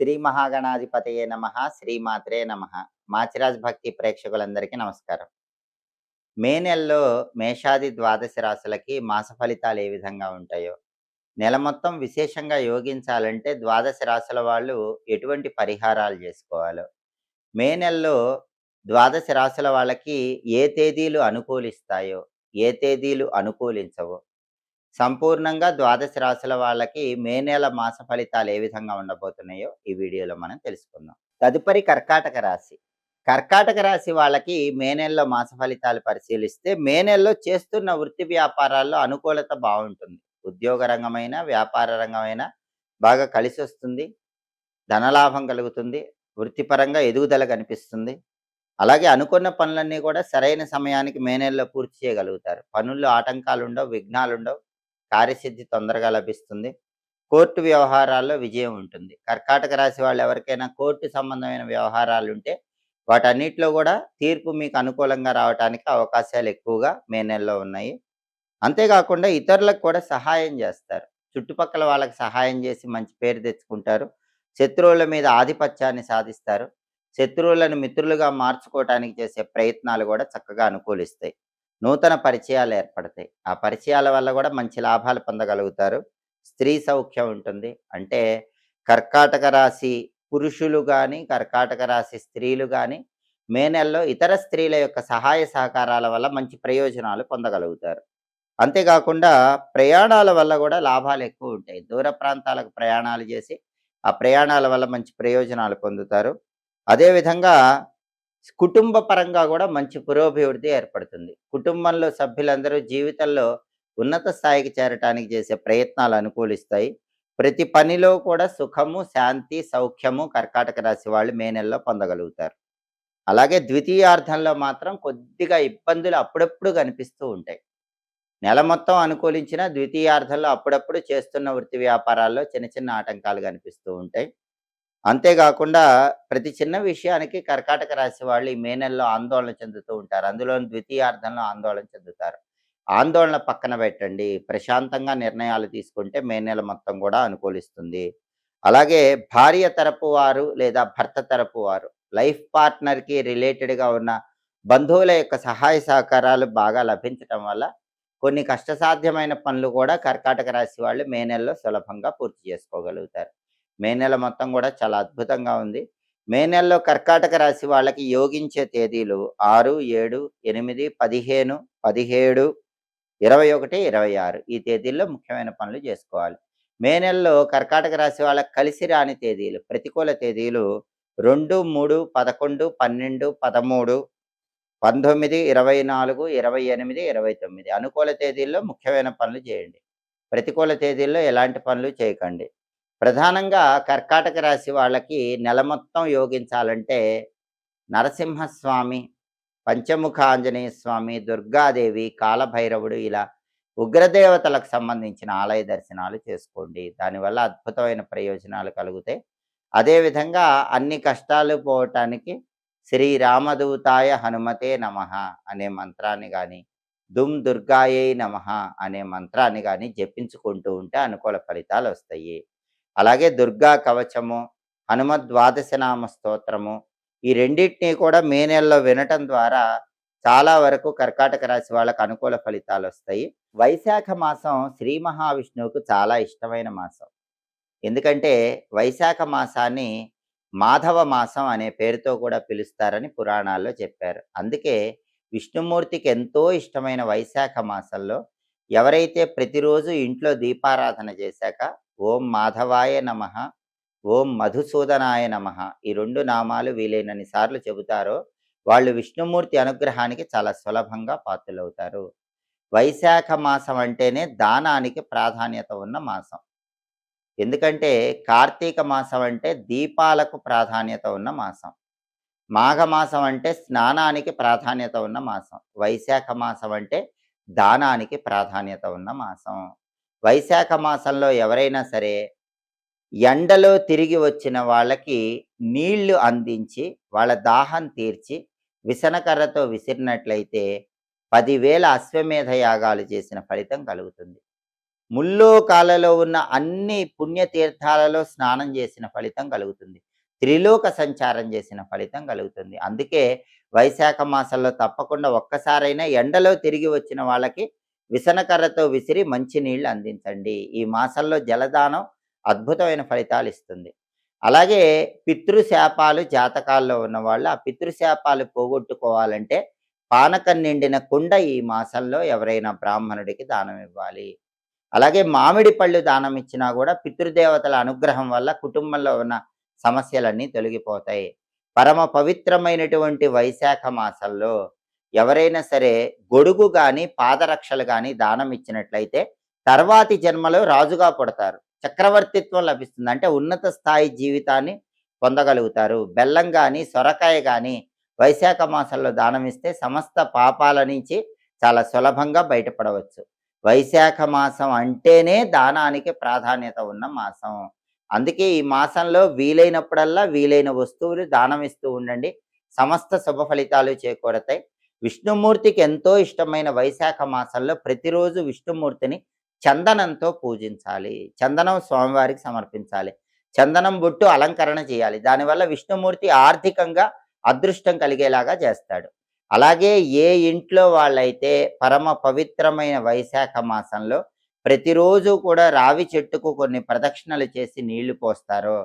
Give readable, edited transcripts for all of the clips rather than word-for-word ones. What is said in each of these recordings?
శ్రీ మహాగణాధిపతయే నమః. శ్రీమాత్రే నమః. మాచిరాజ్ భక్తి ప్రేక్షకులందరికీ నమస్కారం. మే నెలలో మేషాది ద్వాదశ రాశులకి మాస ఫలితాలు ఏ విధంగా ఉంటాయో, నెల మొత్తం విశేషంగా యోగించాలంటే ద్వాదశ రాశుల వాళ్ళు ఎటువంటి పరిహారాలు చేసుకోవాలో, మే నెలలో ద్వాదశ రాశుల వాళ్ళకి ఏ తేదీలు అనుకూలిస్తాయో, ఏ తేదీలు అనుకూలించవో, సంపూర్ణంగా ద్వాదశ రాశుల వాళ్ళకి మే నెల మాస ఫలితాలు ఏ విధంగా ఉండబోతున్నాయో ఈ వీడియోలో మనం తెలుసుకుందాం. తదుపరి కర్కాటక రాశి. కర్కాటక రాశి వాళ్ళకి మే నెలలో మాస ఫలితాలు పరిశీలిస్తే మే నెలలో చేస్తున్న వృత్తి వ్యాపారాల్లో అనుకూలత బాగుంటుంది. ఉద్యోగ రంగమైన, వ్యాపార రంగమైన బాగా కలిసి వస్తుంది. ధనలాభం కలుగుతుంది. వృత్తిపరంగా ఎదుగుదల కనిపిస్తుంది. అలాగే అనుకున్న పనులన్నీ కూడా సరైన సమయానికి మే నెలలో పూర్తి చేయగలుగుతారు. పనుల్లో ఆటంకాలుండవు, విఘ్నాలుండవు. కార్యసిద్ధి తొందరగా లభిస్తుంది. కోర్టు వ్యవహారాల్లో విజయం ఉంటుంది. కర్కాటక రాశి వాళ్ళు ఎవరికైనా కోర్టు సంబంధమైన వ్యవహారాలుంటే వాటన్నిటిలో కూడా తీర్పు మీకు అనుకూలంగా రావటానికి అవకాశాలు ఎక్కువగా మే నెలలో ఉన్నాయి. అంతేకాకుండా ఇతరులకు కూడా సహాయం చేస్తారు. చుట్టుపక్కల వాళ్ళకి సహాయం చేసి మంచి పేరు తెచ్చుకుంటారు. శత్రువుల మీద ఆధిపత్యాన్ని సాధిస్తారు. శత్రువులను మిత్రులుగా మార్చుకోవటానికి చేసే ప్రయత్నాలు కూడా చక్కగా అనుకూలిస్తాయి. నూతన పరిచయాలు ఏర్పడతాయి. ఆ పరిచయాల వల్ల కూడా మంచి లాభాలు పొందగలుగుతారు. స్త్రీ సౌఖ్యం ఉంటుంది. అంటే కర్కాటక రాశి పురుషులు కానీ, కర్కాటక రాశి స్త్రీలు కానీ మే నెలలో ఇతర స్త్రీల యొక్క సహాయ సహకారాల వల్ల మంచి ప్రయోజనాలు పొందగలుగుతారు. అంతేకాకుండా ప్రయాణాల వల్ల కూడా లాభాలు ఎక్కువ ఉంటాయి. దూర ప్రాంతాలకు ప్రయాణాలు చేసి ఆ ప్రయాణాల వల్ల మంచి ప్రయోజనాలు పొందుతారు. అదేవిధంగా కుటుంబ పరంగా కూడా మంచి పురోభివృద్ధి ఏర్పడుతుంది. కుటుంబంలో సభ్యులందరూ జీవితంలో ఉన్నత స్థాయికి చేరటానికి చేసే ప్రయత్నాలు అనుకూలిస్తాయి. ప్రతి పనిలో కూడా సుఖము, శాంతి, సౌఖ్యము కర్కాటక రాశి వాళ్ళు మే నెలలో పొందగలుగుతారు. అలాగే ద్వితీయార్థంలో మాత్రం కొద్దిగా ఇబ్బందులు అప్పుడప్పుడు కనిపిస్తూ ఉంటాయి. నెల మొత్తం అనుకూలించిన ద్వితీయార్థంలో అప్పుడప్పుడు చేస్తున్న వృత్తి వ్యాపారాల్లో చిన్న చిన్న ఆటంకాలు కనిపిస్తూ ఉంటాయి. అంతేకాకుండా ప్రతి చిన్న విషయానికి కర్కాటక రాశి వాళ్ళు ఈ మే నెలలో ఆందోళన చెందుతూ ఉంటారు. అందులో ద్వితీయార్థంలో ఆందోళన చెందుతారు. ఆందోళన పక్కన పెట్టండి. ప్రశాంతంగా నిర్ణయాలు తీసుకుంటే మే నెల మొత్తం కూడా అనుకూలిస్తుంది. అలాగే భార్య తరపు వారు లేదా భర్త తరపు వారు, లైఫ్ పార్ట్నర్‌కి రిలేటెడ్‌గా ఉన్న బంధువుల యొక్క సహాయ సహకారాలు బాగా లభించటం వల్ల కొన్ని కష్టసాధ్యమైన పనులు కూడా కర్కాటక రాశి వాళ్ళు మే నెలలో సులభంగా పూర్తి చేసుకోగలుగుతారు. మే నెల మొత్తం కూడా చాలా అద్భుతంగా ఉంది. మే నెలలో కర్కాటక రాశి వాళ్ళకి యోగించే తేదీలు 6, 7, 8, 15, 17, 21, 26 ఈ తేదీల్లో ముఖ్యమైన పనులు చేసుకోవాలి. మే నెలలో కర్కాటక రాశి వాళ్ళకి కలిసి రాని తేదీలు, ప్రతికూల తేదీలు 2, 3, 11, 12, 13, 19, 24, 28, 29 అనుకూల తేదీల్లో ముఖ్యమైన పనులు చేయండి. ప్రతికూల తేదీల్లో ఎలాంటి పనులు చేయకండి. ప్రధానంగా కర్కాటక రాశి వాళ్ళకి నెల మొత్తం యోగించాలంటే నరసింహస్వామి, పంచముఖ ఆంజనేయ స్వామి, దుర్గాదేవి, కాలభైరవుడు ఇలా ఉగ్రదేవతలకు సంబంధించిన ఆలయ దర్శనాలు చేసుకోండి. దానివల్ల అద్భుతమైన ప్రయోజనాలు కలుగుతాయి. అదేవిధంగా అన్ని కష్టాలు పోవటానికి శ్రీరామదూతాయ హనుమతే నమః అనే మంత్రాన్ని కానీ, దుమ్ దుర్గాయై నమః అనే మంత్రాన్ని కానీ జపించుకుంటూ ఉంటే అనుకూల ఫలితాలు వస్తాయి. అలాగే దుర్గా కవచము, హనుమద్ ద్వాదశనామ స్తోత్రము ఈ రెండింటినీ కూడా మే నెలలో వినటం ద్వారా చాలా వరకు కర్కాటక రాశి వాళ్ళకు అనుకూల ఫలితాలు వస్తాయి. వైశాఖ మాసం శ్రీ మహావిష్ణువుకు చాలా ఇష్టమైన మాసం. ఎందుకంటే వైశాఖ మాసాన్ని మాధవ మాసం అనే పేరుతో కూడా పిలుస్తారని పురాణాల్లో చెప్పారు. అందుకే విష్ణుమూర్తికి ఎంతో ఇష్టమైన వైశాఖ మాసంలో ఎవరైతే ప్రతిరోజు ఇంట్లో దీపారాధన చేశాక ఓం మాధవాయ నమః, ఓం మధుసూదనాయ నమః ఈ 2 నామాలు వీలైనన్ని సార్లు చెబుతారో వాళ్ళు విష్ణుమూర్తి అనుగ్రహానికి చాలా సులభంగా పాత్రులవుతారు. వైశాఖ మాసం అంటేనే దానానికి ప్రాధాన్యత ఉన్న మాసం. ఎందుకంటే కార్తీక మాసం అంటే దీపాలకు ప్రాధాన్యత ఉన్న మాసం. మాఘమాసం అంటే స్నానానికి ప్రాధాన్యత ఉన్న మాసం. వైశాఖ మాసం అంటే దానానికి ప్రాధాన్యత ఉన్న మాసం. వైశాఖ మాసంలో ఎవరైనా సరే ఎండలో తిరిగి వచ్చిన వాళ్ళకి నీళ్లు అందించి వాళ్ళ దాహం తీర్చి విసనకర్రతో విసిరినట్లయితే 10,000 అశ్వమేధ యాగాలు చేసిన ఫలితం కలుగుతుంది. ముల్లోకాలలో ఉన్న అన్ని పుణ్యతీర్థాలలో స్నానం చేసిన ఫలితం కలుగుతుంది. త్రిలోక సంచారం చేసిన ఫలితం కలుగుతుంది. అందుకే వైశాఖ మాసంలో తప్పకుండా ఒక్కసారైనా ఎండలో తిరిగి వచ్చిన వాళ్ళకి విసనకర్రతో విసిరి మంచి నీళ్లు అందించండి. ఈ మాసంలో జలదానం అద్భుతమైన ఫలితాలు ఇస్తుంది. అలాగే పితృశాపాలు జాతకాల్లో ఉన్నవాళ్ళు ఆ పితృశాపాలు పోగొట్టుకోవాలంటే పానకం నిండిన కుండ ఈ మాసంలో ఎవరైనా బ్రాహ్మణుడికి దానం ఇవ్వాలి. అలాగే మామిడి పళ్ళు దానం ఇచ్చినా కూడా పితృదేవతల అనుగ్రహం వల్ల కుటుంబంలో ఉన్న సమస్యలన్నీ తొలగిపోతాయి. పరమ పవిత్రమైనటువంటి వైశాఖ మాసంలో ఎవరైనా సరే గొడుగు కానీ పాదరక్షలు కానీ దానం ఇచ్చినట్లయితే తర్వాతి జన్మలో రాజుగా పుడతారు, చక్రవర్తిత్వం లభిస్తుంది. అంటే ఉన్నత స్థాయి జీవితాన్ని పొందగలుగుతారు. బెల్లం కానీ సొరకాయ కానీ వైశాఖ మాసంలో దానం ఇస్తే సమస్త పాపాల నుంచి చాలా సులభంగా బయటపడవచ్చు. వైశాఖ మాసం అంటేనే దానానికి ప్రాధాన్యత ఉన్న మాసం. అందుకే ఈ మాసంలో వీలైనప్పుడల్లా వీలైన వస్తువులు దానం ఇస్తూ ఉండండి. సమస్త శుభ ఫలితాలు చేకూరతాయి. విష్ణుమూర్తికి ఎంతో ఇష్టమైన వైశాఖ మాసంలో ప్రతిరోజు విష్ణుమూర్తిని చందనంతో పూజించాలి. చందనం స్వామివారికి సమర్పించాలి. చందనం బొట్టు అలంకరణ చేయాలి. దానివల్ల విష్ణుమూర్తి ఆర్థికంగా అదృష్టం కలిగేలాగా చేస్తాడు. అలాగే ఏ ఇంట్లో వాళ్ళైతే పరమ పవిత్రమైన వైశాఖ మాసంలో ప్రతిరోజు కూడా రావి చెట్టుకు కొన్ని ప్రదక్షిణలు చేసి నీళ్లు పోస్తారో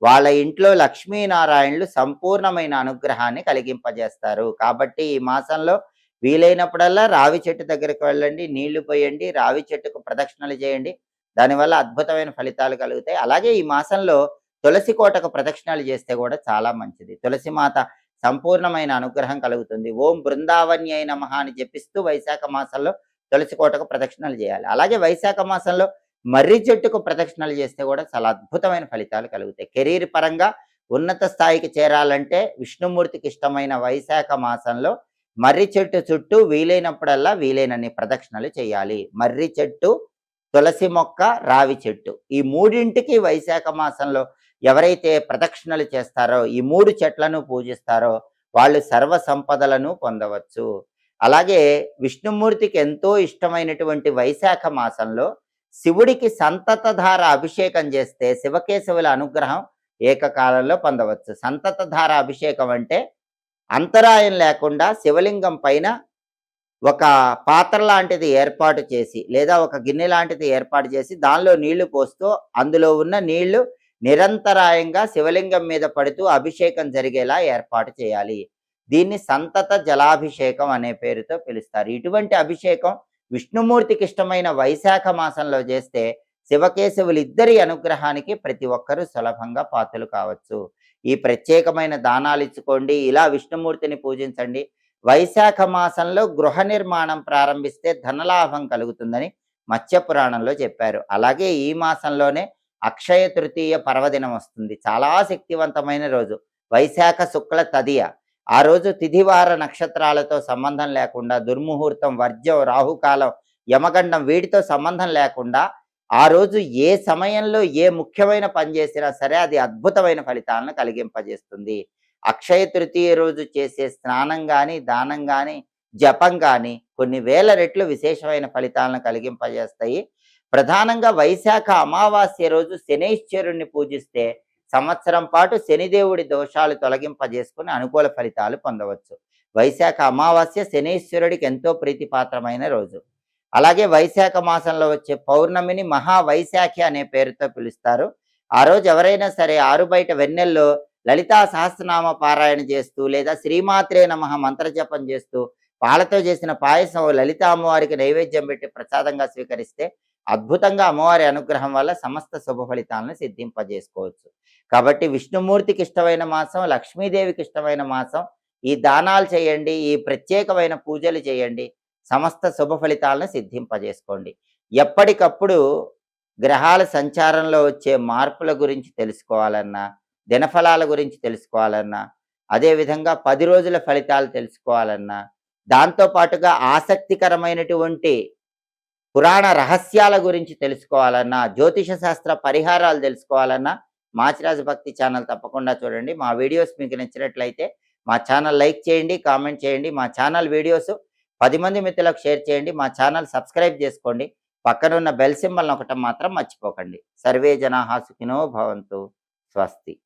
వాళ్ళ ఇంట్లో లక్ష్మీనారాయణులు సంపూర్ణమైన అనుగ్రహాన్ని కలిగింపజేస్తారు. కాబట్టి ఈ మాసంలో వీలైనప్పుడల్లా రావి చెట్టు దగ్గరికి వెళ్ళండి, నీళ్లు పోయండి, రావి చెట్టుకు ప్రదక్షిణలు చేయండి. దానివల్ల అద్భుతమైన ఫలితాలు కలుగుతాయి. అలాగే ఈ మాసంలో తులసి కోటకు ప్రదక్షిణలు చేస్తే కూడా చాలా మంచిది. తులసి మాత సంపూర్ణమైన అనుగ్రహం కలుగుతుంది. ఓం బృందావన్యై నమః అని జపిస్తూ వైశాఖ మాసంలో తులసి కోటకు ప్రదక్షిణలు చేయాలి. అలాగే వైశాఖ మాసంలో మర్రి చెట్టుకు ప్రదక్షిణలు చేస్తే కూడా చాలా అద్భుతమైన ఫలితాలు కలుగుతాయి. కెరీర్ పరంగా ఉన్నత స్థాయికి చేరాలంటే విష్ణుమూర్తికి ఇష్టమైన వైశాఖ మాసంలో మర్రి చెట్టు చుట్టూ వీలైనప్పుడల్లా వీలైనన్ని ప్రదక్షిణలు చేయాలి. మర్రి చెట్టు, తులసి మొక్క, రావి చెట్టు ఈ మూడింటికి వైశాఖ మాసంలో ఎవరైతే ప్రదక్షిణలు చేస్తారో ఈ 3 చెట్లను పూజిస్తారో వాళ్ళు సర్వ సంపదలను పొందవచ్చు. అలాగే విష్ణుమూర్తికి ఎంతో ఇష్టమైనటువంటి వైశాఖ మాసంలో శివుడికి సంతతధార అభిషేకం చేస్తే శివకేశవుల అనుగ్రహం ఏకకాలంలో పొందవచ్చు. సంతతధార అభిషేకం అంటే అంతరాయం లేకుండా శివలింగం పైన ఒక పాత్ర లాంటిది ఏర్పాటు చేసి లేదా ఒక గిన్నె లాంటిది ఏర్పాటు చేసి దానిలో నీళ్లు పోస్తూ అందులో ఉన్న నీళ్లు నిరంతరాయంగా శివలింగం మీద పడుతూ అభిషేకం జరిగేలా ఏర్పాటు చేయాలి. దీన్ని సంతత జలాభిషేకం అనే పేరుతో పిలుస్తారు. ఇటువంటి అభిషేకం విష్ణుమూర్తికి ఇష్టమైన వైశాఖ మాసంలో చేస్తే శివకేశవులిద్దరి అనుగ్రహానికి ప్రతి ఒక్కరూ సులభంగా పాత్రలు కావచ్చు. ఈ ప్రత్యేకమైన దానాలు ఇచ్చుకోండి, ఇలా విష్ణుమూర్తిని పూజించండి. వైశాఖ మాసంలో గృహ నిర్మాణం ప్రారంభిస్తే ధనలాభం కలుగుతుందని మత్స్య పురాణంలో చెప్పారు. అలాగే ఈ మాసంలోనే అక్షయ తృతీయ పర్వదినం వస్తుంది. చాలా శక్తివంతమైన రోజు వైశాఖ శుక్ల తదియ. ఆ రోజు తిథివార నక్షత్రాలతో సంబంధం లేకుండా దుర్ముహూర్తం, వర్జం, రాహుకాలం, యమగండం వీటితో సంబంధం లేకుండా ఆ రోజు ఏ సమయంలో ఏ ముఖ్యమైన పని చేసినా సరే అది అద్భుతమైన ఫలితాలను కలిగింపజేస్తుంది. అక్షయ తృతీయ రోజు చేసే స్నానం కానీ, దానం కానీ, జపం కానీ కొన్ని వేల రెట్లు విశేషమైన ఫలితాలను కలిగింపజేస్తాయి. ప్రధానంగా వైశాఖ అమావాస్య రోజు శనైశ్వరుణ్ణి పూజిస్తే సంవత్సరం పాటు శనిదేవుడి దోషాలు తొలగింపజేసుకుని అనుకూల ఫలితాలు పొందవచ్చు. వైశాఖ అమావాస్య శనైశ్వరుడికి ఎంతో ప్రీతిపాత్రమైన రోజు. అలాగే వైశాఖ మాసంలో వచ్చే పౌర్ణమిని మహావైశాఖి అనే పేరుతో పిలుస్తారు. ఆ రోజు ఎవరైనా సరే ఆరు బయట వెన్నెల్లో లలితా సహస్రనామ పారాయణ చేస్తూ లేదా శ్రీమాత్రే నమః మంత్రజపం చేస్తూ పాలతో చేసిన పాయసం లలిత అమ్మవారికి నైవేద్యం పెట్టి ప్రసాదంగా స్వీకరిస్తే అద్భుతంగా అమ్మవారి అనుగ్రహం వల్ల సమస్త శుభ ఫలితాలను సిద్ధింపజేసుకోవచ్చు. కాబట్టి విష్ణుమూర్తికి ఇష్టమైన మాసం, లక్ష్మీదేవికి ఇష్టమైన మాసం. ఈ దానాలు చేయండి, ఈ ప్రత్యేకమైన పూజలు చేయండి, సమస్త శుభ ఫలితాలను సిద్ధింపజేసుకోండి. ఎప్పటికప్పుడు గ్రహాల సంచారంలో వచ్చే మార్పుల గురించి తెలుసుకోవాలన్నా, దినఫలాల గురించి తెలుసుకోవాలన్నా, అదేవిధంగా 10 రోజుల ఫలితాలు తెలుసుకోవాలన్నా, దాంతోపాటుగా ఆసక్తికరమైనటువంటి పురాణ రహస్యాల గురించి తెలుసుకోవాలన్నా, జ్యోతిష శాస్త్ర పరిహారాలు తెలుసుకోవాలన్నా మాచిరాజు భక్తి ఛానల్ తప్పకుండా చూడండి. మా వీడియోస్ మీకు నచ్చినట్లయితే మా ఛానల్ లైక్ చేయండి, కామెంట్ చేయండి. మా ఛానల్ వీడియోస్ 10 మంది మిత్రులకు షేర్ చేయండి. మా ఛానల్ సబ్స్క్రైబ్ చేసుకోండి. పక్కనున్న బెల్ సింబల్ నొక్కటం మాత్రం మర్చిపోకండి. సర్వే జనాః సుఖినో భవంతు. స్వస్తి.